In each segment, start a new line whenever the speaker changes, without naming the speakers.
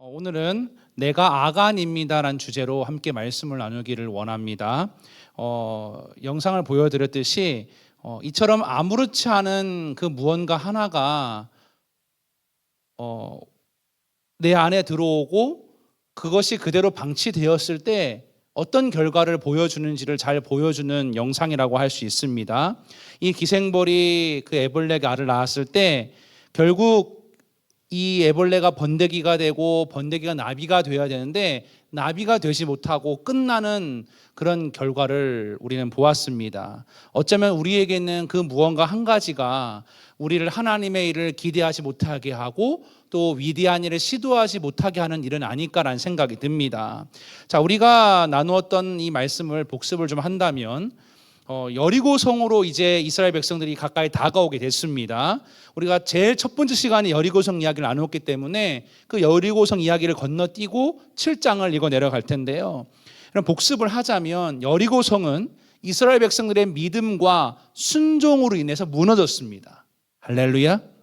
오늘은 내가 아간입니다라는 주제로 함께 말씀을 나누기를 원합니다. 영상을 보여드렸듯이 이처럼 아무렇지 않은 그 무언가 하나가 내 안에 들어오고 그것이 그대로 방치되었을 때 어떤 결과를 보여주는지를 잘 보여주는 영상이라고 할 수 있습니다. 이 기생벌이 그 애벌레가 알을 낳았을 때 결국 이 애벌레가 번데기가 되고 번데기가 나비가 되어야 되는데 나비가 되지 못하고 끝나는 그런 결과를 우리는 보았습니다. 어쩌면 우리에게는 그 무언가 한 가지가 우리를 하나님의 일을 기대하지 못하게 하고 또 위대한 일을 시도하지 못하게 하는 일은 아닐까라는 생각이 듭니다. 자, 우리가 나누었던 이 말씀을 복습을 좀 한다면 여리고성으로 이제 이스라엘 백성들이 가까이 다가오게 됐습니다. 우리가 제일 첫 번째 시간에 여리고성 이야기를 나누었기 때문에 그 여리고성 이야기를 건너뛰고 7장을 읽어 내려갈 텐데요. 그럼 복습을 하자면 여리고성은 이스라엘 백성들의 믿음과 순종으로 인해서 무너졌습니다. 할렐루야.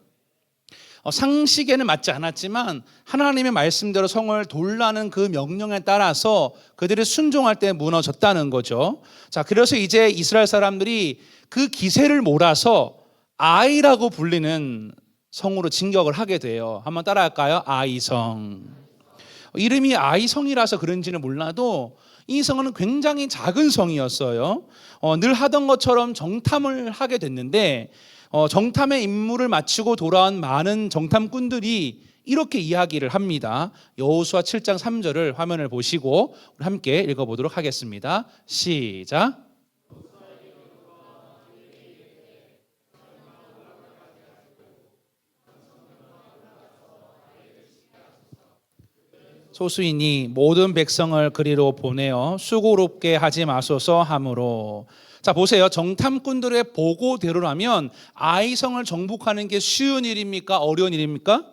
상식에는 맞지 않았지만 하나님의 말씀대로 성을 돌라는 그 명령에 따라서 그들이 순종할 때 무너졌다는 거죠. 자, 그래서 이제 이스라엘 사람들이 그 기세를 몰아서 아이라고 불리는 성으로 진격을 하게 돼요. 한번 따라할까요? 아이성. 이름이 아이성이라서 그런지는 몰라도 이 성은 굉장히 작은 성이었어요. 늘 하던 것처럼 정탐을 하게 됐는데 정탐의 임무를 마치고 돌아온 많은 정탐꾼들이 이렇게 이야기를 합니다. 여호수아 7장 3절을 화면을 보시고 우리 함께 읽어보도록 하겠습니다. 시작. 소수이니 모든 백성을 그리로 보내어 수고롭게 하지 마소서 하므로. 자, 보세요. 정탐꾼들의 보고대로라면 아이성을 정복하는 게 쉬운 일입니까? 어려운 일입니까?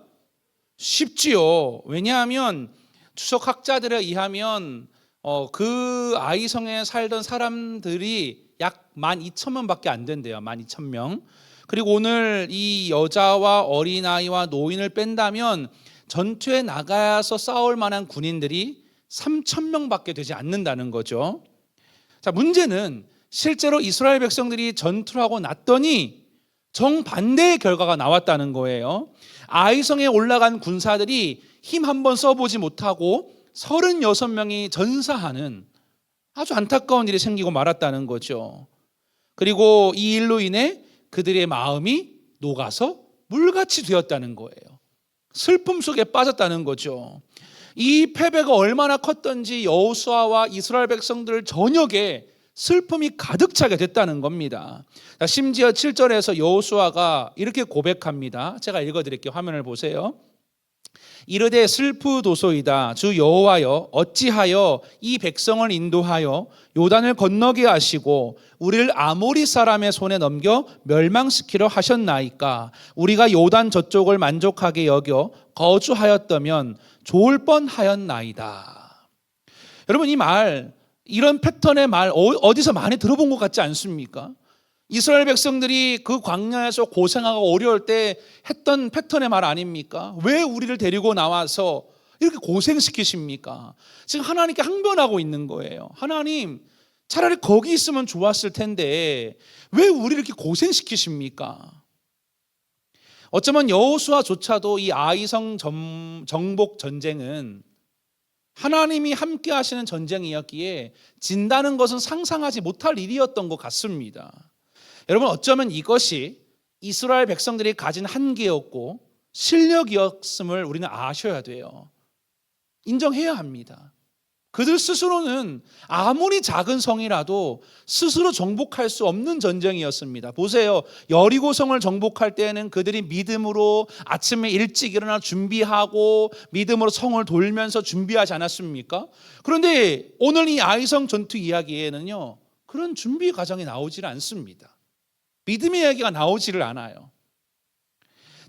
쉽지요. 왜냐하면 추석학자들에 의하면 그 아이성에 살던 사람들이 약 12,000명밖에 안 된대요. 12,000명. 그리고 오늘 이 여자와 어린아이와 노인을 뺀다면 전투에 나가서 싸울 만한 군인들이 3,000명밖에 되지 않는다는 거죠. 자, 문제는 실제로 이스라엘 백성들이 전투를 하고 났더니 정반대의 결과가 나왔다는 거예요. 아이성에 올라간 군사들이 힘 한번 써보지 못하고 36명이 전사하는 아주 안타까운 일이 생기고 말았다는 거죠. 그리고 이 일로 인해 그들의 마음이 녹아서 물같이 되었다는 거예요. 슬픔 속에 빠졌다는 거죠. 이 패배가 얼마나 컸던지 여호수아와 이스라엘 백성들 저녁에 슬픔이 가득 차게 됐다는 겁니다. 심지어 7절에서 여호수아가 이렇게 고백합니다. 제가 읽어드릴게요. 화면을 보세요. 이르되 슬프도소이다. 주 여호와여 어찌하여 이 백성을 인도하여 요단을 건너게 하시고 우리를 아모리 사람의 손에 넘겨 멸망시키려 하셨나이까. 우리가 요단 저쪽을 만족하게 여겨 거주하였다면 좋을 뻔하였나이다. 여러분, 이 말, 이런 패턴의 말 어디서 많이 들어본 것 같지 않습니까? 이스라엘 백성들이 그 광야에서 고생하고 어려울 때 했던 패턴의 말 아닙니까? 왜 우리를 데리고 나와서 이렇게 고생시키십니까? 지금 하나님께 항변하고 있는 거예요. 하나님, 차라리 거기 있으면 좋았을 텐데 왜 우리를 이렇게 고생시키십니까? 어쩌면 여호수아조차도 이 아이성 정복 전쟁은 하나님이 함께 하시는 전쟁이었기에 진다는 것은 상상하지 못할 일이었던 것 같습니다. 여러분, 어쩌면 이것이 이스라엘 백성들이 가진 한계였고 실력이었음을 우리는 아셔야 돼요. 인정해야 합니다. 그들 스스로는 아무리 작은 성이라도 스스로 정복할 수 없는 전쟁이었습니다. 보세요. 여리고성을 정복할 때에는 그들이 믿음으로 아침에 일찍 일어나 준비하고 믿음으로 성을 돌면서 준비하지 않았습니까? 그런데 오늘 이 아이성 전투 이야기에는요, 그런 준비 과정이 나오질 않습니다. 믿음의 이야기가 나오지를 않아요.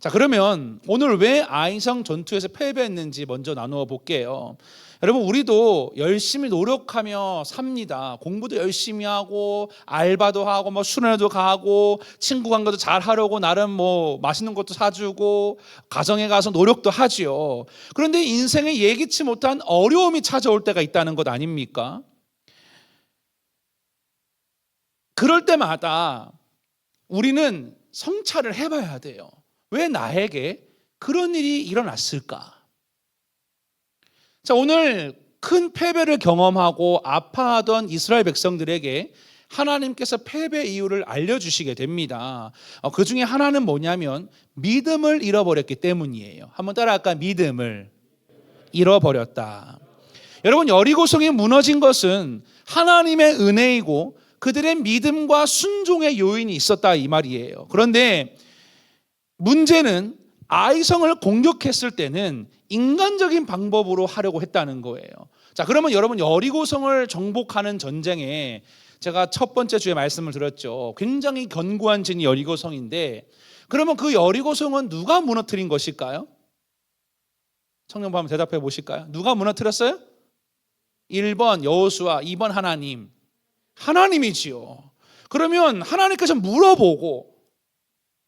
자, 그러면 오늘 왜 아이성 전투에서 패배했는지 먼저 나누어 볼게요. 여러분, 우리도 열심히 노력하며 삽니다. 공부도 열심히 하고 알바도 하고 수련회도 가고 친구 관계도 잘 하려고 나름 맛있는 것도 사주고 가정에 가서 노력도 하지요. 그런데 인생에 예기치 못한 어려움이 찾아올 때가 있다는 것 아닙니까? 그럴 때마다 우리는 성찰을 해봐야 돼요. 왜 나에게 그런 일이 일어났을까? 자, 오늘 큰 패배를 경험하고 아파하던 이스라엘 백성들에게 하나님께서 패배 이유를 알려주시게 됩니다. 그 중에 하나는 뭐냐면 믿음을 잃어버렸기 때문이에요. 한번 따라할까? 믿음을 잃어버렸다. 여러분, 여리고성이 무너진 것은 하나님의 은혜이고 그들의 믿음과 순종의 요인이 있었다 이 말이에요. 그런데 문제는 아이성을 공격했을 때는 인간적인 방법으로 하려고 했다는 거예요. 자, 그러면 여러분, 여리고성을 정복하는 전쟁에 제가 첫 번째 주에 말씀을 드렸죠. 굉장히 견고한 진이 여리고성인데, 그러면 그 여리고성은 누가 무너뜨린 것일까요? 청년부 한번 대답해 보실까요? 누가 무너뜨렸어요? 1번 여호수아, 2번 하나님. 하나님이지요. 그러면 하나님께서 물어보고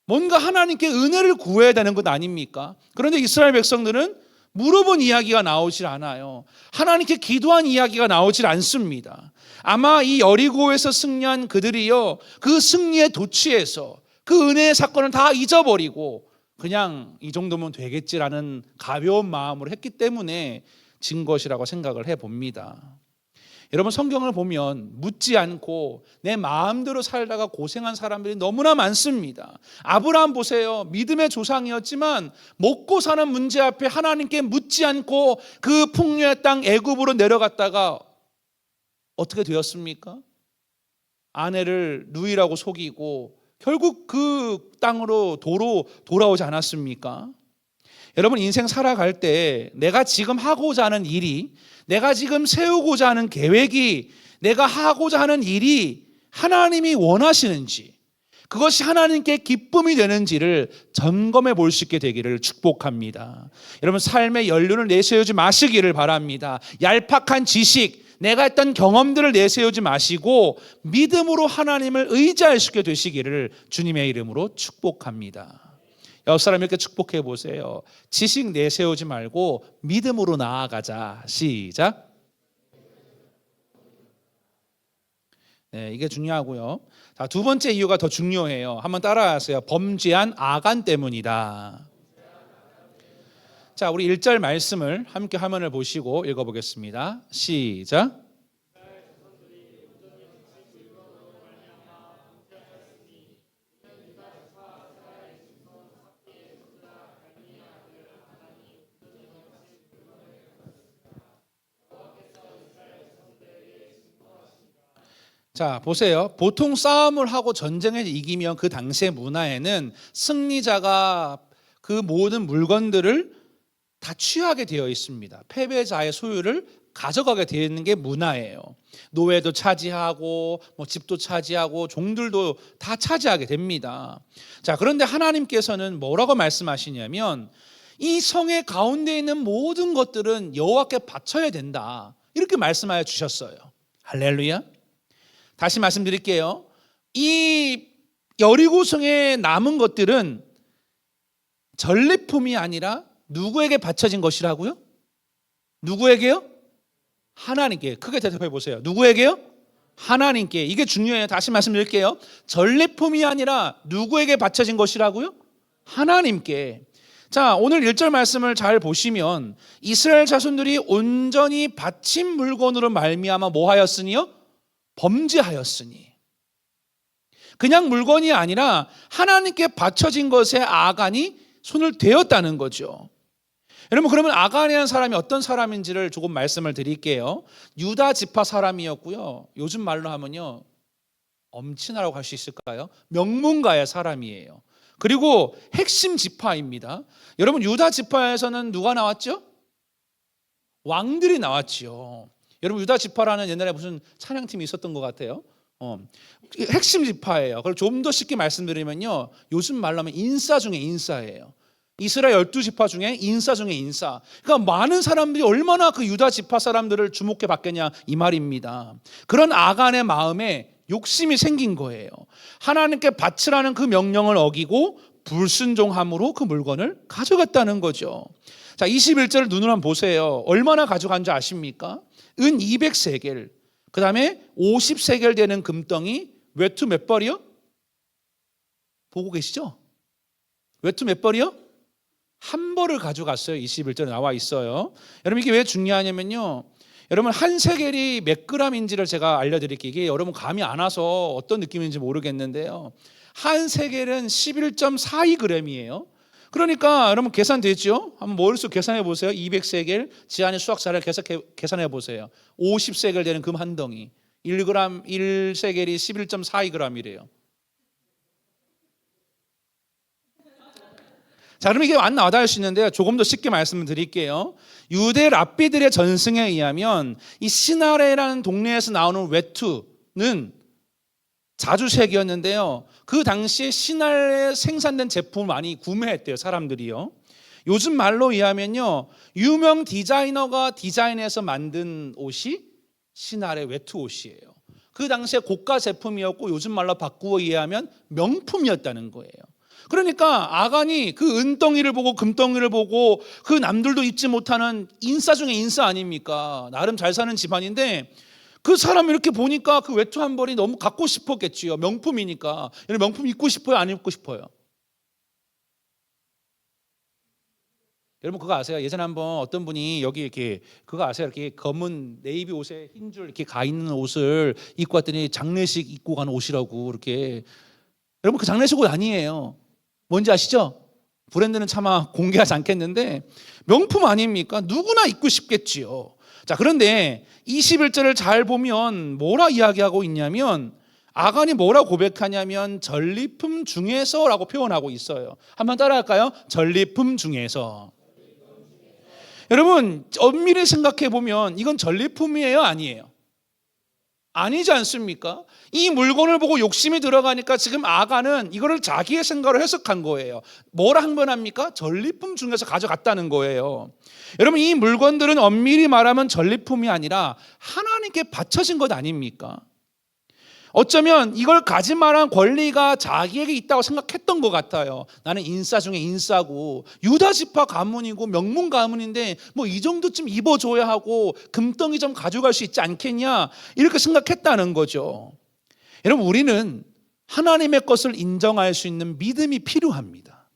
뭔가 하나님께 은혜를 구해야 되는 것 아닙니까? 그런데 이스라엘 백성들은 물어본 이야기가 나오질 않아요. 하나님께 기도한 이야기가 나오질 않습니다. 아마 이 여리고에서 승리한 그들이요, 그 승리에 도취해서 그 은혜의 사건을 다 잊어버리고 그냥 이 정도면 되겠지라는 가벼운 마음으로 했기 때문에 진 것이라고 생각을 해봅니다. 여러분, 성경을 보면 묻지 않고 내 마음대로 살다가 고생한 사람들이 너무나 많습니다. 아브라함 보세요. 믿음의 조상이었지만 먹고 사는 문제 앞에 하나님께 묻지 않고 그 풍요의 땅 애굽으로 내려갔다가 어떻게 되었습니까? 아내를 누이라고 속이고 결국 그 땅으로 도로 돌아오지 않았습니까? 여러분, 인생 살아갈 때 내가 지금 하고자 하는 일이, 내가 지금 세우고자 하는 계획이, 내가 하고자 하는 일이 하나님이 원하시는지, 그것이 하나님께 기쁨이 되는지를 점검해 볼 수 있게 되기를 축복합니다. 여러분, 삶의 연륜을 내세우지 마시기를 바랍니다. 얄팍한 지식, 내가 했던 경험들을 내세우지 마시고 믿음으로 하나님을 의지할 수 있게 되시기를 주님의 이름으로 축복합니다. 옆 사람 이렇게 축복해 보세요. 지식 내세우지 말고 믿음으로 나아가자. 시작. 네, 이게 중요하고요. 자, 두 번째 이유가 더 중요해요. 한번 따라하세요. 범죄한 아간 때문이다. 자, 우리 1절 말씀을 함께 화면을 보시고 읽어보겠습니다. 시작. 자, 보세요. 보통 싸움을 하고 전쟁에 이기면 그 당시의 문화에는 승리자가 그 모든 물건들을 다 취하게 되어 있습니다. 패배자의 소유를 가져가게 되어 있는 게 문화예요. 노예도 차지하고 집도 차지하고 종들도 다 차지하게 됩니다. 자, 그런데 하나님께서는 뭐라고 말씀하시냐면 이 성의 가운데 있는 모든 것들은 여호와께 바쳐야 된다. 이렇게 말씀하여 주셨어요. 할렐루야. 다시 말씀드릴게요. 이 여리고성에 남은 것들은 전리품이 아니라 누구에게 바쳐진 것이라고요? 누구에게요? 하나님께. 크게 대답해 보세요. 누구에게요? 하나님께. 이게 중요해요. 다시 말씀드릴게요. 전리품이 아니라 누구에게 바쳐진 것이라고요? 하나님께. 자, 오늘 1절 말씀을 잘 보시면 이스라엘 자손들이 온전히 바친 물건으로 말미암아 뭐 하였으니요? 범죄하였으니. 그냥 물건이 아니라 하나님께 바쳐진 것에 아간이 손을 대었다는 거죠. 여러분, 그러면 아간이라는 사람이 어떤 사람인지를 조금 말씀을 드릴게요. 유다 지파 사람이었고요. 요즘 말로 하면요, 엄친아라고 할 수 있을까요? 명문가의 사람이에요. 그리고 핵심 지파입니다. 여러분, 유다 지파에서는 누가 나왔죠? 왕들이 나왔지요. 여러분, 유다 지파라는 옛날에 무슨 찬양팀이 있었던 것 같아요. 핵심 지파예요. 그걸 좀 더 쉽게 말씀드리면요, 요즘 말로 하면 인싸 중에 인싸예요. 이스라엘 12지파 중에 인싸 중에 인싸. 그러니까 많은 사람들이 얼마나 그 유다 지파 사람들을 주목해 봤겠냐 이 말입니다. 그런 아간의 마음에 욕심이 생긴 거예요. 하나님께 바치라는 그 명령을 어기고 불순종함으로 그 물건을 가져갔다는 거죠. 자, 21절을 눈으로 한번 보세요. 얼마나 가져간 줄 아십니까? 은 200세겔, 그 다음에 50세겔 되는 금덩이, 외투 몇 벌이요? 보고 계시죠? 외투 몇 벌이요? 한 벌을 가져갔어요. 21절에 나와 있어요. 여러분, 이게 왜 중요하냐면요, 여러분, 한 세겔이 몇 그램인지를 제가 알려드릴게요. 이게 여러분 감이 안 와서 어떤 느낌인지 모르겠는데요, 한 세겔은 11.42g이에요. 그러니까 여러분 계산되죠? 한번 머릿속 계산해 보세요. 200세겔, 지한이 수학 잘해 계산해 보세요. 50세겔 되는 금 한 덩이, 1g, 1세겔이 11.42g이래요. 자, 그럼 이게 안 와닿을 수 있는데요, 조금 더 쉽게 말씀을 드릴게요. 유대 랍비들의 전승에 의하면 이 시나레라는 동네에서 나오는 외투는 자주색이었는데요, 그 당시에 시나레에 생산된 제품을 많이 구매했대요, 사람들이요. 요즘 말로 의하면요, 유명 디자이너가 디자인해서 만든 옷이 시나레 외투 옷이에요. 그 당시에 고가 제품이었고 요즘 말로 바꾸어 이해하면 명품이었다는 거예요. 그러니까 아간이 그 은덩이를 보고 금덩이를 보고, 그 남들도 입지 못하는 인싸 중에 인싸 아닙니까? 나름 잘 사는 집안인데 그 사람 이렇게 보니까 그 외투 한 벌이 너무 갖고 싶었겠지요. 명품이니까. 여러분, 명품 입고 싶어요, 안 입고 싶어요? 여러분, 그거 아세요? 예전에 한번 어떤 분이 여기 이렇게, 그거 아세요? 이렇게 검은 네이비 옷에 흰 줄 이렇게 가 있는 옷을 입고 왔더니 장례식 입고 가는 옷이라고, 이렇게. 여러분, 그 장례식 옷 아니에요. 뭔지 아시죠? 브랜드는 차마 공개하지 않겠는데 명품 아닙니까? 누구나 입고 싶겠지요. 자, 그런데 21절을 잘 보면 뭐라 이야기하고 있냐면, 아간이 뭐라고 고백하냐면 전리품 중에서라고 표현하고 있어요. 한번 따라할까요? 전리품 중에서. 여러분, 엄밀히 생각해 보면 이건 전리품이에요, 아니에요? 아니지 않습니까? 이 물건을 보고 욕심이 들어가니까 지금 아간은 이거를 자기의 생각으로 해석한 거예요. 뭐라 한 번 합니까? 전리품 중에서 가져갔다는 거예요. 여러분, 이 물건들은 엄밀히 말하면 전리품이 아니라 하나님께 바쳐진 것 아닙니까? 어쩌면 이걸 가질 만한 권리가 자기에게 있다고 생각했던 것 같아요. 나는 인싸 중에 인싸고 유다 지파 가문이고 명문 가문인데 뭐 이 정도쯤 입어줘야 하고 금덩이 좀 가져갈 수 있지 않겠냐, 이렇게 생각했다는 거죠. 여러분, 우리는 하나님의 것을 인정할 수 있는 믿음이 필요합니다.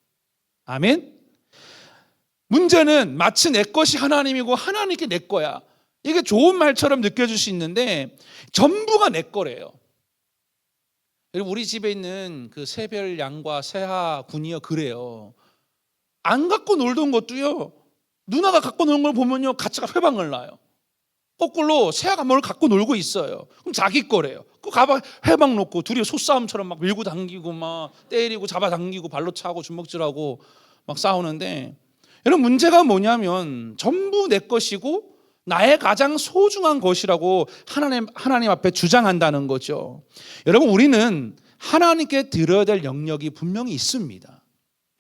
아멘. 문제는 마치 내 것이 하나님이고 하나님께 내 거야, 이게 좋은 말처럼 느껴질 수 있는데 전부가 내 거래요. 우리 집에 있는 그 새별 양과 새하 군이요, 그래요. 안 갖고 놀던 것도요, 누나가 갖고 노는 걸 보면요, 가치가 회방을 나요. 거꾸로 새하가 뭘 갖고 놀고 있어요. 그럼 자기 거래요. 그 가방 회방 놓고 둘이 소싸움처럼 막 밀고 당기고 막 때리고 잡아당기고 발로 차고 주먹질하고 막 싸우는데, 여러분, 문제가 뭐냐면 전부 내 것이고 나의 가장 소중한 것이라고 하나님 앞에 주장한다는 거죠. 여러분, 우리는 하나님께 드려야 될 영역이 분명히 있습니다.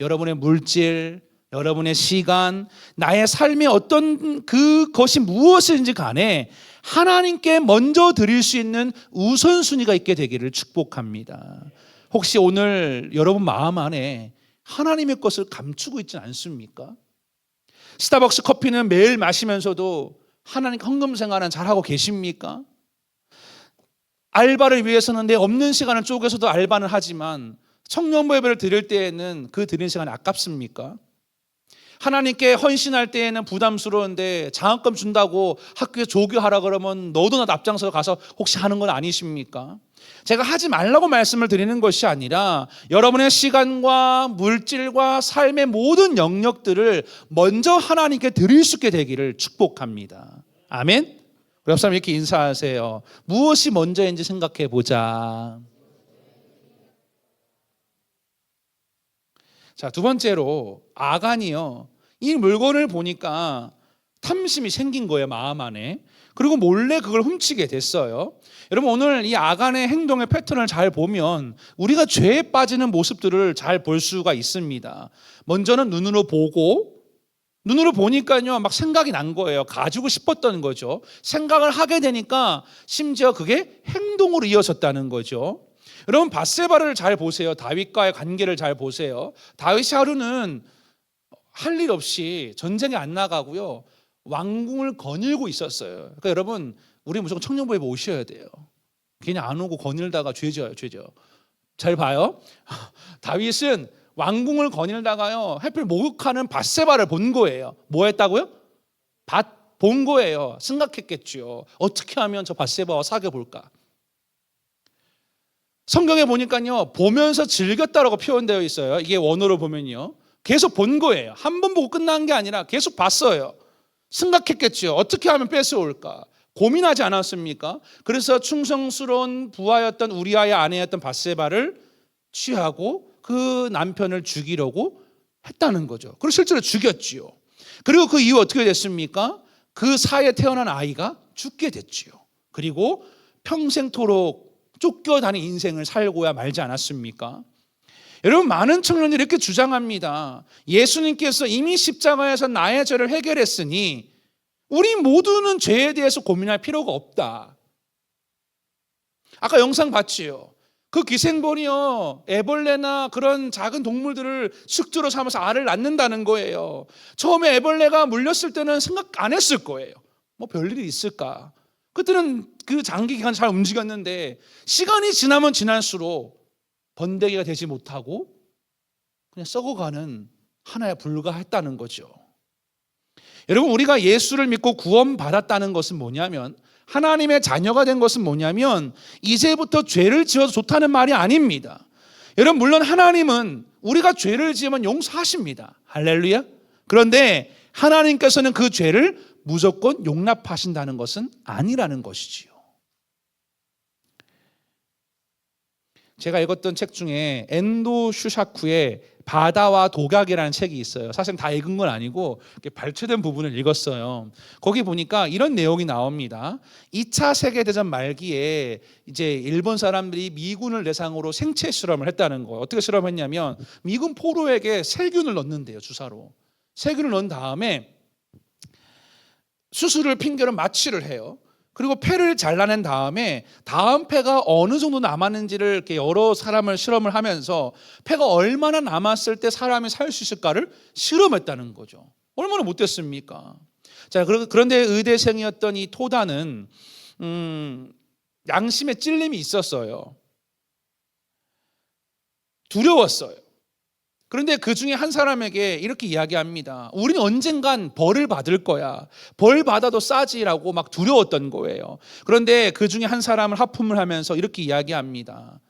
여러분의 물질, 여러분의 시간, 나의 삶의 어떤 그것이 무엇인지 간에 하나님께 먼저 드릴 수 있는 우선순위가 있게 되기를 축복합니다. 혹시 오늘 여러분 마음 안에 하나님의 것을 감추고 있지 않습니까? 스타벅스 커피는 매일 마시면서도 하나님 헌금 생활은 잘하고 계십니까? 알바를 위해서는 내 없는 시간을 쪼개서도 알바는 하지만 청년부 예배를 드릴 때에는 그 드린 시간이 아깝습니까? 하나님께 헌신할 때에는 부담스러운데 장학금 준다고 학교에 조교하라 그러면 너도 나도 앞장서 가서 혹시 하는 건 아니십니까? 제가 하지 말라고 말씀을 드리는 것이 아니라 여러분의 시간과 물질과 삶의 모든 영역들을 먼저 하나님께 드릴 수 있게 되기를 축복합니다. 아멘. 우리 옆 사람 이렇게 인사하세요. 무엇이 먼저인지 생각해 보자. 자, 두 번째로 아간이요, 이 물건을 보니까 탐심이 생긴 거예요, 마음 안에. 그리고 몰래 그걸 훔치게 됐어요. 여러분, 오늘 이 아간의 행동의 패턴을 잘 보면 우리가 죄에 빠지는 모습들을 잘 볼 수가 있습니다. 먼저는 눈으로 보고, 눈으로 보니까요 막 생각이 난 거예요. 가지고 싶었던 거죠. 생각을 하게 되니까 심지어 그게 행동으로 이어졌다는 거죠. 여러분, 밧세바를 잘 보세요. 다윗과의 관계를 잘 보세요. 다윗이 하루는 할 일 없이 전쟁에 안 나가고요, 왕궁을 거닐고 있었어요. 그러니까 여러분, 우리 무조건 청년부에 오셔야 돼요. 괜히 안 오고 거닐다가 죄져요, 죄져. 잘 봐요. 다윗은 왕궁을 거닐다가요, 하필 목욕하는 밧세바를 본 거예요. 뭐 했다고요? 본 거예요. 생각했겠죠. 어떻게 하면 저 밧세바와 사귀어 볼까? 성경에 보니까요, 보면서 즐겼다라고 표현되어 있어요. 이게 원어로 보면요, 계속 본 거예요. 한 번 보고 끝난 게 아니라 계속 봤어요. 생각했겠죠. 어떻게 하면 뺏어올까? 고민하지 않았습니까? 그래서 충성스러운 부하였던 우리아의 아내였던 밧세바를 취하고 그 남편을 죽이려고 했다는 거죠. 그리고 실제로 죽였지요. 그리고 그 이후 어떻게 됐습니까? 그 사이에 태어난 아이가 죽게 됐지요. 그리고 평생토록 쫓겨다닌 인생을 살고야 말지 않았습니까? 여러분, 많은 청년들이 이렇게 주장합니다. 예수님께서 이미 십자가에서 나의 죄를 해결했으니 우리 모두는 죄에 대해서 고민할 필요가 없다. 아까 영상 봤지요. 그 기생벌이요, 애벌레나 그런 작은 동물들을 숙주로 삼아서 알을 낳는다는 거예요. 처음에 애벌레가 물렸을 때는 생각 안 했을 거예요. 뭐 별일이 있을까? 그때는 그 장기 기간 잘 움직였는데 시간이 지나면 지날수록 번데기가 되지 못하고 그냥 썩어가는 하나에 불과했다는 거죠. 여러분, 우리가 예수를 믿고 구원받았다는 것은 뭐냐면, 하나님의 자녀가 된 것은 뭐냐면 이제부터 죄를 지어도 좋다는 말이 아닙니다. 여러분, 물론 하나님은 우리가 죄를 지으면 용서하십니다. 할렐루야. 그런데 하나님께서는 그 죄를 무조건 용납하신다는 것은 아니라는 것이지요. 제가 읽었던 책 중에 엔도 슈샤쿠의 바다와 독약이라는 책이 있어요. 사실 다 읽은 건 아니고 발췌된 부분을 읽었어요. 거기 보니까 이런 내용이 나옵니다. 2차 세계대전 말기에 이제 일본 사람들이 미군을 대상으로 생체 실험을 했다는 거예요. 어떻게 실험했냐면 미군 포로에게 세균을 넣는데요, 주사로. 세균을 넣은 다음에 수술을 핑계로 마취를 해요. 그리고 폐를 잘라낸 다음에 다음 폐가 어느 정도 남았는지를 이렇게 여러 사람을 실험을 하면서 폐가 얼마나 남았을 때 사람이 살 수 있을까를 실험했다는 거죠. 얼마나 못됐습니까? 자, 그런데 의대생이었던 이 토다는 양심에 찔림이 있었어요. 두려웠어요. 그런데 그 중에 한 사람에게 이렇게 이야기합니다. 우리는 언젠간 벌을 받을 거야. 벌 받아도 싸지라고 막 두려웠던 거예요. 그런데 그 중에 한 사람을 하품을 하면서 이렇게 이야기합니다.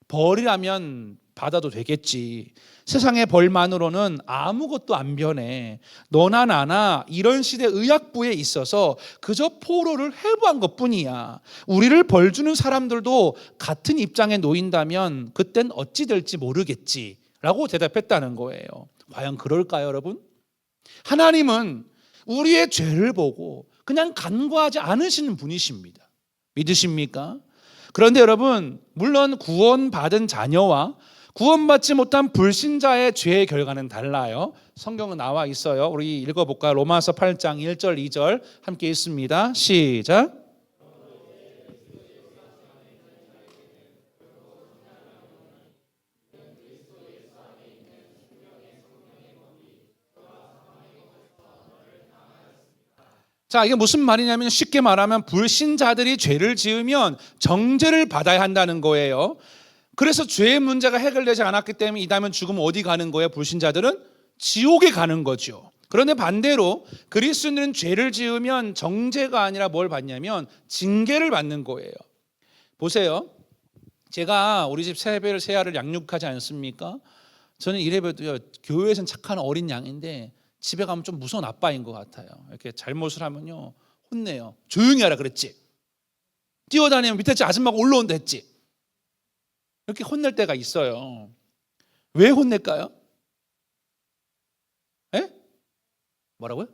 벌이라면 받아도 되겠지. 세상의 벌만으로는 아무것도 안 변해. 너나 나나 이런 시대 의학부에 있어서 그저 포로를 해부한 것뿐이야. 우리를 벌 주는 사람들도 같은 입장에 놓인다면 그땐 어찌 될지 모르겠지 라고 대답했다는 거예요. 과연 그럴까요, 여러분? 하나님은 우리의 죄를 보고 그냥 간과하지 않으시는 분이십니다. 믿으십니까? 그런데 여러분, 물론 구원받은 자녀와 구원받지 못한 불신자의 죄의 결과는 달라요. 성경은 나와 있어요. 우리 읽어볼까요? 로마서 8장 1절 2절 함께 읽습니다. 시작. 자, 이게 무슨 말이냐면 쉽게 말하면 불신자들이 죄를 지으면 정죄를 받아야 한다는 거예요. 그래서 죄의 문제가 해결되지 않았기 때문에 이다면 죽으면 어디 가는 거예요? 불신자들은 지옥에 가는 거죠. 그런데 반대로 그리스도인은 죄를 지으면 정죄가 아니라 뭘 받냐면 징계를 받는 거예요. 보세요. 제가 우리 집 세배를 세아를 양육하지 않습니까? 저는 이래봬도요, 교회에서는 착한 어린 양인데 집에 가면 좀 무서운 아빠인 것 같아요. 이렇게 잘못을 하면요 혼내요. 조용히 하라 그랬지. 뛰어다니면 밑에 아줌마가 올라온다 했지. 이렇게 혼낼 때가 있어요. 왜 혼낼까요? 에? 뭐라고요?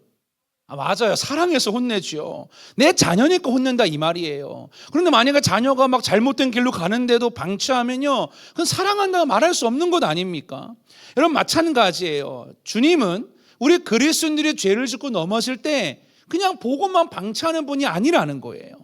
맞아요. 사랑해서 혼내죠. 내 자녀니까 혼낸다 이 말이에요. 그런데 만약에 자녀가 막 잘못된 길로 가는데도 방치하면요, 그건 사랑한다고 말할 수 없는 것 아닙니까? 여러분 마찬가지예요. 주님은 우리 그리스도인들이 죄를 짓고 넘어질 때 그냥 보고만 방치하는 분이 아니라는 거예요.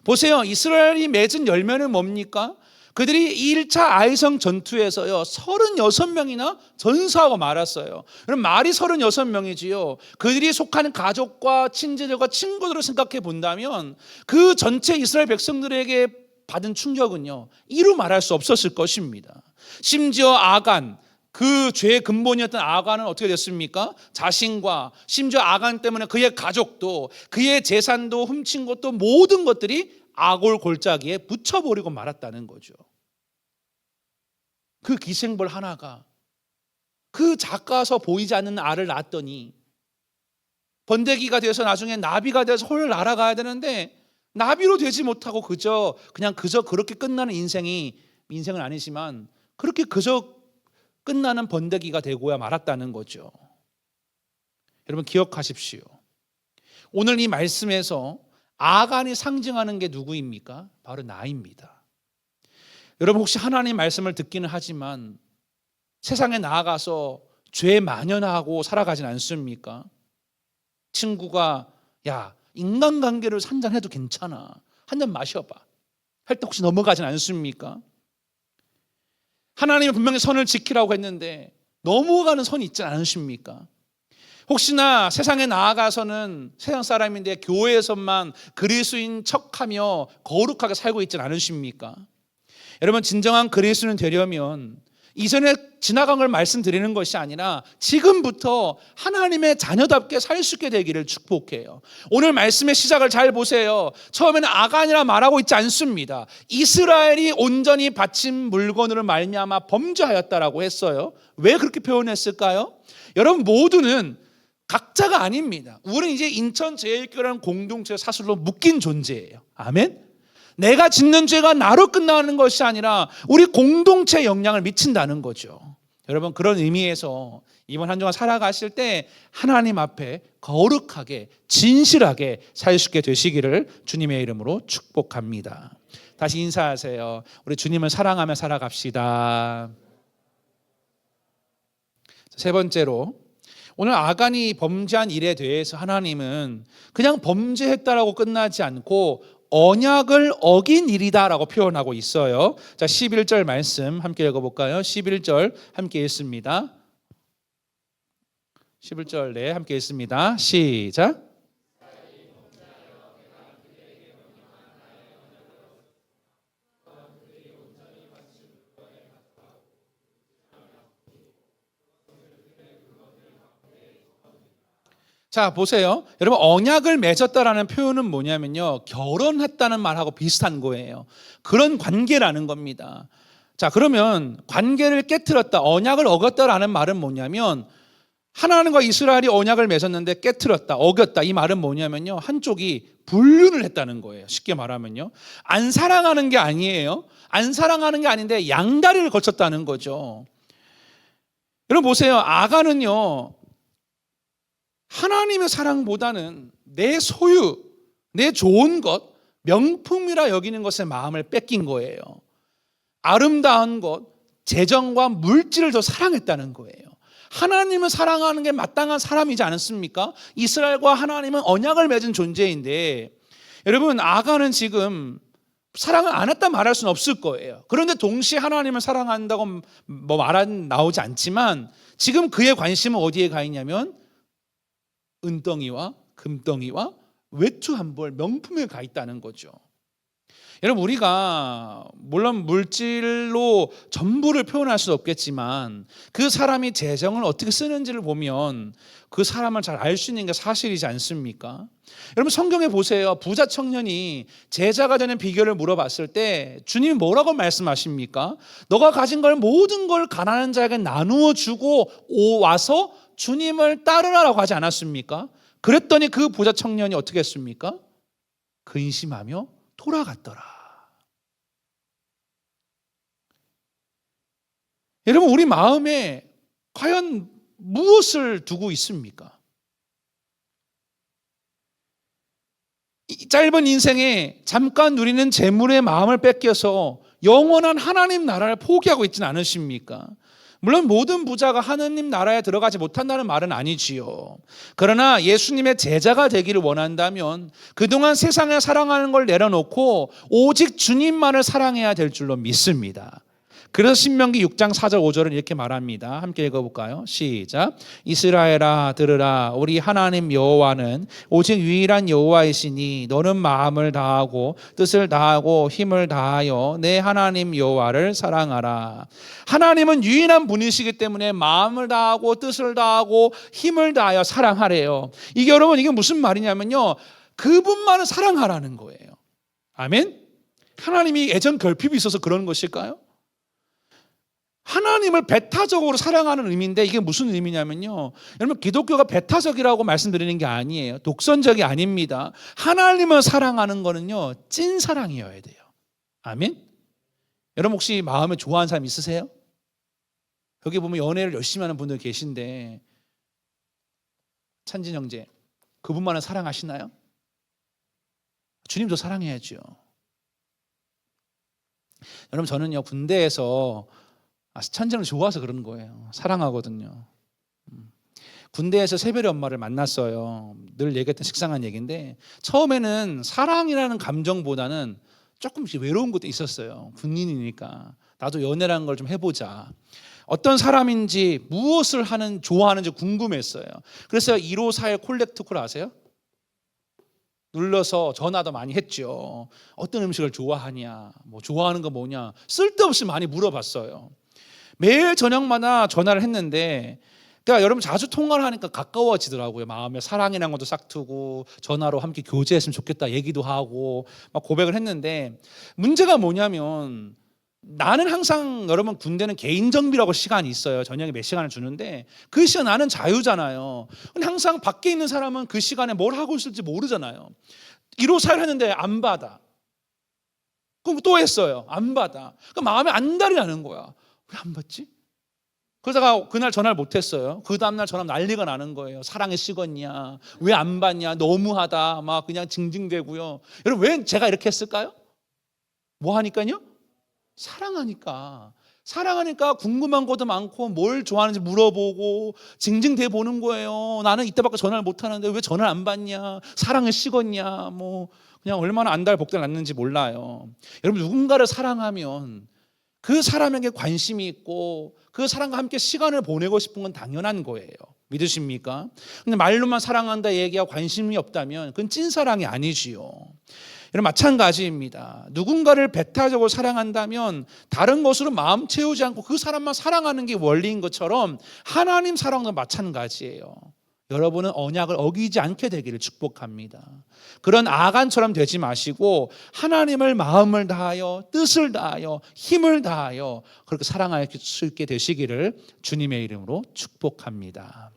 보세요. 이스라엘이 맺은 열매는 뭡니까? 그들이 1차 아이성 전투에서요 36명이나 전사하고 말았어요. 그럼 말이 36명이지요. 그들이 속하는 가족과 친지들과 친구들을 생각해 본다면 그 전체 이스라엘 백성들에게 받은 충격은요 이루 말할 수 없었을 것입니다. 심지어 아간, 그 죄의 근본이었던 아간은 어떻게 됐습니까? 자신과 심지어 아간 때문에 그의 가족도 그의 재산도 훔친 것도 모든 것들이 아골 골짜기에 묻혀버리고 말았다는 거죠. 그 기생벌 하나가 그 작아서 보이지 않는 알을 낳았더니 번데기가 돼서 나중에 나비가 돼서 홀 날아가야 되는데 나비로 되지 못하고 그저 그렇게 끝나는 인생은 아니지만 그렇게 그저 끝나는 번데기가 되고야 말았다는 거죠. 여러분 기억하십시오. 오늘 이 말씀에서 아간이 상징하는 게 누구입니까? 바로 나입니다. 여러분 혹시 하나님 말씀을 듣기는 하지만 세상에 나아가서 죄 만연하고 살아가진 않습니까? 친구가 야 인간관계를 한잔 해도 괜찮아, 한 잔 마셔봐 할 때 혹시 넘어가진 않습니까? 하나님이 분명히 선을 지키라고 했는데 넘어가는 선이 있지 않으십니까? 혹시나 세상에 나아가서는 세상 사람인데 교회에서만 그리스도인 척하며 거룩하게 살고 있지 않으십니까? 여러분 진정한 그리스도인 되려면 이전에 지나간 걸 말씀드리는 것이 아니라 지금부터 하나님의 자녀답게 살 수 있게 되기를 축복해요. 오늘 말씀의 시작을 잘 보세요. 처음에는 아간이라 말하고 있지 않습니다. 이스라엘이 온전히 바친 물건으로 말미암아 범죄하였다라고 했어요. 왜 그렇게 표현했을까요? 여러분 모두는 각자가 아닙니다. 우리는 이제 인천제일교회라는 공동체 사슬로 묶인 존재예요. 아멘? 내가 짓는 죄가 나로 끝나는 것이 아니라 우리 공동체에 영향을 미친다는 거죠. 여러분 그런 의미에서 이번 한 주간 살아가실 때 하나님 앞에 거룩하게 진실하게 살 수 있게 되시기를 주님의 이름으로 축복합니다. 다시 인사하세요. 우리 주님을 사랑하며 살아갑시다. 세 번째로 오늘 아간이 범죄한 일에 대해서 하나님은 그냥 범죄했다라고 끝나지 않고 언약을 어긴 일이다라고 표현하고 있어요. 자, 11절 말씀 함께 읽어볼까요? 11절 함께 읽습니다. 11절 네 함께 읽습니다. 시작. 자 보세요. 여러분 언약을 맺었다라는 표현은 뭐냐면요 결혼했다는 말하고 비슷한 거예요. 그런 관계라는 겁니다. 자 그러면 관계를 깨트렸다, 언약을 어겼다라는 말은 뭐냐면 하나님과 이스라엘이 언약을 맺었는데 깨트렸다, 어겼다, 이 말은 뭐냐면요 한쪽이 불륜을 했다는 거예요. 쉽게 말하면요 안 사랑하는 게 아니에요. 안 사랑하는 게 아닌데 양다리를 거쳤다는 거죠. 여러분 보세요. 아간은요 하나님의 사랑보다는 내 소유, 내 좋은 것, 명품이라 여기는 것에 마음을 뺏긴 거예요. 아름다운 것, 재정과 물질을 더 사랑했다는 거예요. 하나님을 사랑하는 게 마땅한 사람이지 않습니까? 이스라엘과 하나님은 언약을 맺은 존재인데 여러분 아간은 지금 사랑을 안 했다 말할 수는 없을 거예요. 그런데 동시에 하나님을 사랑한다고 나오지 않지만 지금 그의 관심은 어디에 가 있냐면 은덩이와 금덩이와 외투 한 벌 명품에 가 있다는 거죠. 여러분 우리가 물론 물질로 전부를 표현할 수 없겠지만 그 사람이 재정을 어떻게 쓰는지를 보면 그 사람을 잘 알 수 있는 게 사실이지 않습니까? 여러분 성경에 보세요. 부자 청년이 제자가 되는 비결을 물어봤을 때 주님이 뭐라고 말씀하십니까? 너가 가진 걸 모든 걸 가난한 자에게 나누어 주고 와서 주님을 따르라라고 하지 않았습니까? 그랬더니 그 부자 청년이 어떻게 했습니까? 근심하며 돌아갔더라. 여러분 우리 마음에 과연 무엇을 두고 있습니까? 짧은 인생에 잠깐 누리는 재물의 마음을 뺏겨서 영원한 하나님 나라를 포기하고 있지는 않으십니까? 물론 모든 부자가 하나님 나라에 들어가지 못한다는 말은 아니지요. 그러나 예수님의 제자가 되기를 원한다면 그동안 세상을 사랑하는 걸 내려놓고 오직 주님만을 사랑해야 될 줄로 믿습니다. 그래서 신명기 6장 4절 5절은 이렇게 말합니다. 함께 읽어볼까요? 시작. 이스라엘아 들으라. 우리 하나님 여호와는 오직 유일한 여호와이시니 너는 마음을 다하고 뜻을 다하고 힘을 다하여 내 하나님 여호와를 사랑하라. 하나님은 유일한 분이시기 때문에 마음을 다하고 뜻을 다하고 힘을 다하여 사랑하래요. 이게 여러분 이게 무슨 말이냐면요, 그분만을 사랑하라는 거예요. 아멘? 하나님이 애정 결핍이 있어서 그런 것일까요? 하나님을 배타적으로 사랑하는 의미인데 이게 무슨 의미냐면요, 여러분 기독교가 배타적이라고 말씀드리는 게 아니에요. 독선적이 아닙니다. 하나님을 사랑하는 거는요 찐 사랑이어야 돼요. 아멘? 여러분 혹시 마음에 좋아하는 사람 있으세요? 여기 보면 연애를 열심히 하는 분들 계신데 찬진 형제, 그분만을 사랑하시나요? 주님도 사랑해야죠. 여러분 저는요 군대에서 천진을 좋아서 그런 거예요. 사랑하거든요. 군대에서 새별이 엄마를 만났어요. 늘 얘기했던 식상한 얘기인데 처음에는 사랑이라는 감정보다는 조금씩 외로운 것도 있었어요. 군인이니까 나도 연애라는 걸 좀 해보자. 어떤 사람인지 무엇을 좋아하는지 궁금했어요. 그래서 1541 콜렉트콜 아세요? 눌러서 전화도 많이 했죠. 어떤 음식을 좋아하냐, 뭐 좋아하는 거 뭐냐, 쓸데없이 많이 물어봤어요. 매일 저녁마다 전화를 했는데, 그러니까 여러분 자주 통화를 하니까 가까워지더라고요. 마음에 사랑이라는 것도 싹트고 전화로 함께 교제했으면 좋겠다 얘기도 하고 막 고백을 했는데, 문제가 뭐냐면 나는 항상, 여러분 군대는 개인정비라고 시간이 있어요. 저녁에 몇 시간을 주는데 그 시간 나는 자유잖아요. 근데 항상 밖에 있는 사람은 그 시간에 뭘 하고 있을지 모르잖아요. 1호4일 했는데 안 받아. 그럼 또 했어요. 안 받아. 그러니까 마음에 안달이 나는 거야. 왜 안 받지? 그러다가 그날 전화를 못했어요. 그 다음날 전화 난리가 나는 거예요. 사랑에 식었냐, 왜 안 받냐, 너무하다, 막 그냥 징징대고요. 여러분 왜 제가 이렇게 했을까요? 뭐 하니까요? 사랑하니까 궁금한 것도 많고 뭘 좋아하는지 물어보고 징징대 보는 거예요. 나는 이때밖에 전화를 못 하는데 왜 전화를 안 받냐, 사랑에 식었냐, 뭐 그냥 얼마나 안달복달 났는지 몰라요. 여러분 누군가를 사랑하면 그 사람에게 관심이 있고 그 사람과 함께 시간을 보내고 싶은 건 당연한 거예요. 믿으십니까? 근데 말로만 사랑한다 얘기하고 관심이 없다면 그건 찐사랑이 아니지요. 여러분 마찬가지입니다. 누군가를 배타적으로 사랑한다면 다른 것으로 마음 채우지 않고 그 사람만 사랑하는 게 원리인 것처럼 하나님 사랑도 마찬가지예요. 여러분은 언약을 어기지 않게 되기를 축복합니다. 그런 아간처럼 되지 마시고 하나님을 마음을 다하여 뜻을 다하여 힘을 다하여 그렇게 사랑할 수 있게 되시기를 주님의 이름으로 축복합니다.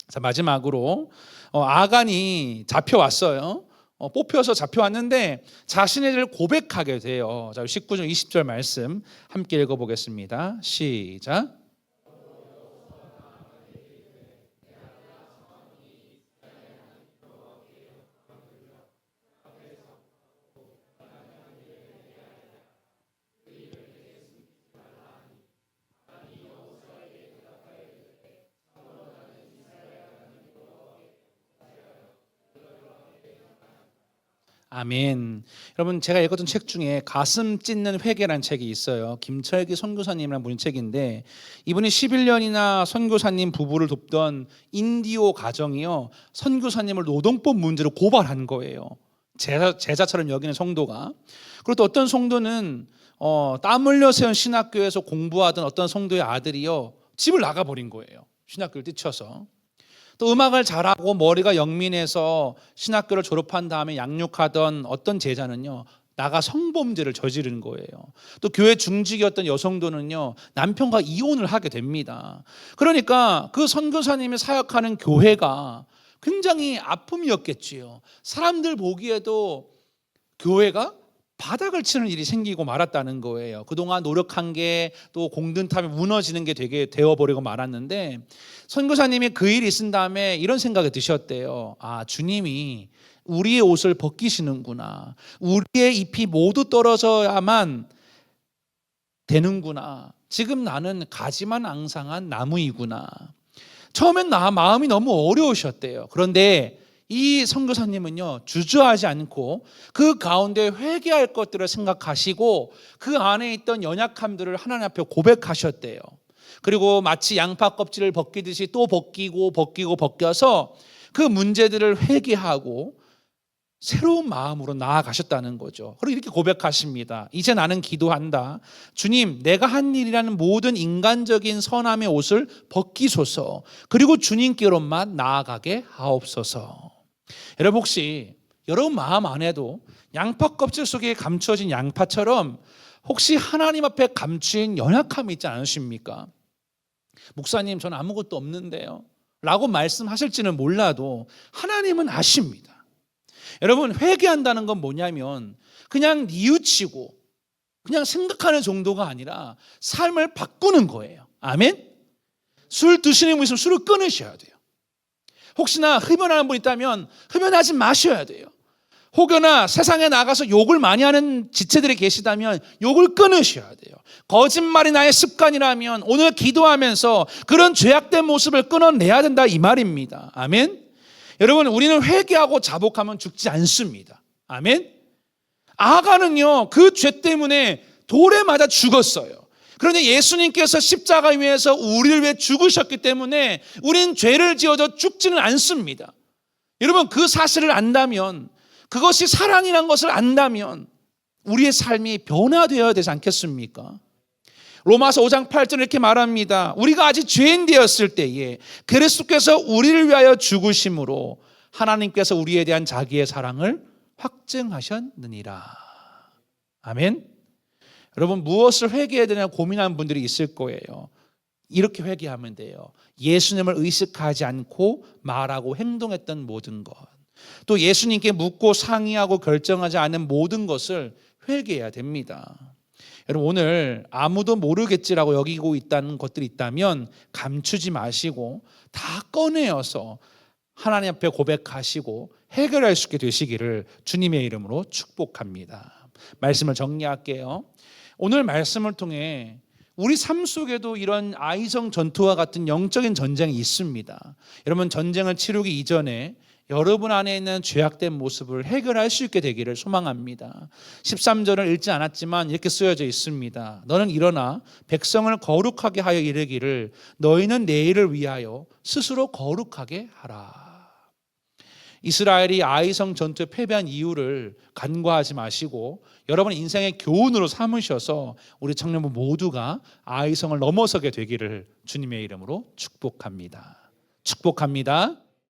자, 마지막으로 아간이 잡혀왔어요. 뽑혀서 잡혀왔는데 자신의 죄를 고백하게 돼요. 자, 19절 20절 말씀 함께 읽어보겠습니다. 시작. 아멘. 여러분 제가 읽었던 책 중에 가슴 찢는 회개라는 책이 있어요. 김철기 선교사님이라는 분의 책인데 이분이 11년이나 선교사님 부부를 돕던 인디오 가정이요, 선교사님을 노동법 문제로 고발한 거예요. 제자처럼 여기는 성도가. 그리고 또 어떤 성도는 땀 흘려 세운 신학교에서 공부하던 어떤 성도의 아들이요 집을 나가버린 거예요. 신학교를 뛰쳐서. 또 음악을 잘하고 머리가 영민해서 신학교를 졸업한 다음에 양육하던 어떤 제자는요 나가 성범죄를 저지른 거예요. 또 교회 중직이었던 여성도는요 남편과 이혼을 하게 됩니다. 그러니까 그 선교사님이 사역하는 교회가 굉장히 아픔이었겠지요. 사람들 보기에도 교회가 바닥을 치는 일이 생기고 말았다는 거예요. 그동안 노력한 게 또 공든탑이 무너지는 게 되게 되어버리고 말았는데 선교사님이 그 일이 있은 다음에 이런 생각이 드셨대요. 아, 주님이 우리의 옷을 벗기시는구나. 우리의 잎이 모두 떨어져야만 되는구나. 지금 나는 가지만 앙상한 나무이구나. 처음엔 마음이 너무 어려우셨대요. 그런데 이 선교사님은요, 주저하지 않고 그 가운데 회개할 것들을 생각하시고 그 안에 있던 연약함들을 하나님 앞에 고백하셨대요. 그리고 마치 양파 껍질을 벗기듯이 또 벗겨서 그 문제들을 회개하고 새로운 마음으로 나아가셨다는 거죠. 그리고 이렇게 고백하십니다. 이제 나는 기도한다. 주님, 내가 한 일이라는 모든 인간적인 선함의 옷을 벗기소서. 그리고 주님께로만 나아가게 하옵소서. 여러분, 혹시 여러분 마음 안에도 양파 껍질 속에 감추어진 양파처럼 혹시 하나님 앞에 감추인 연약함이 있지 않으십니까? 목사님, 저는 아무것도 없는데요 라고 말씀하실지는 몰라도 하나님은 아십니다. 여러분, 회개한다는 건 뭐냐면 그냥 뉘우치고 그냥 생각하는 정도가 아니라 삶을 바꾸는 거예요. 아멘? 술 드시는 분 있으면 술을 끊으셔야 돼요. 혹시나 흡연하는 분 있다면 흡연하지 마셔야 돼요. 혹여나 세상에 나가서 욕을 많이 하는 지체들이 계시다면 욕을 끊으셔야 돼요. 거짓말이 나의 습관이라면 오늘 기도하면서 그런 죄악된 모습을 끊어내야 된다, 이 말입니다. 아멘? 여러분, 우리는 회개하고 자복하면 죽지 않습니다. 아멘? 아가는요, 그 죄 때문에 돌에 맞아 죽었어요. 그런데 예수님께서 십자가 위에서 우리를 위해 죽으셨기 때문에 우리는 죄를 지어서 죽지는 않습니다. 여러분, 그 사실을 안다면, 그것이 사랑이라는 것을 안다면 우리의 삶이 변화되어야 되지 않겠습니까? 로마서 5장 8절 이렇게 말합니다. 우리가 아직 죄인 되었을 때에 그리스도께서 우리를 위하여 죽으심으로 하나님께서 우리에 대한 자기의 사랑을 확증하셨느니라. 아멘. 여러분, 무엇을 회개해야 되냐 고민하는 분들이 있을 거예요. 이렇게 회개하면 돼요. 예수님을 의식하지 않고 말하고 행동했던 모든 것, 또 예수님께 묻고 상의하고 결정하지 않은 모든 것을 회개해야 됩니다. 여러분, 오늘 아무도 모르겠지라고 여기고 있다는 것들이 있다면 감추지 마시고 다 꺼내어서 하나님 앞에 고백하시고 해결할 수 있게 되시기를 주님의 이름으로 축복합니다. 말씀을 정리할게요. 오늘 말씀을 통해 우리 삶 속에도 이런 아이성 전투와 같은 영적인 전쟁이 있습니다. 여러분, 전쟁을 치르기 이전에 여러분 안에 있는 죄악된 모습을 해결할 수 있게 되기를 소망합니다. 13절을 읽지 않았지만 이렇게 쓰여져 있습니다. 너는 일어나 백성을 거룩하게 하여 이르기를 너희는 내일을 위하여 스스로 거룩하게 하라. 이스라엘이 아이성 전투에 패배한 이유를 간과하지 마시고 여러분 인생의 교훈으로 삼으셔서 우리 청년부 모두가 아이성을 넘어서게 되기를 주님의 이름으로 축복합니다. 축복합니다.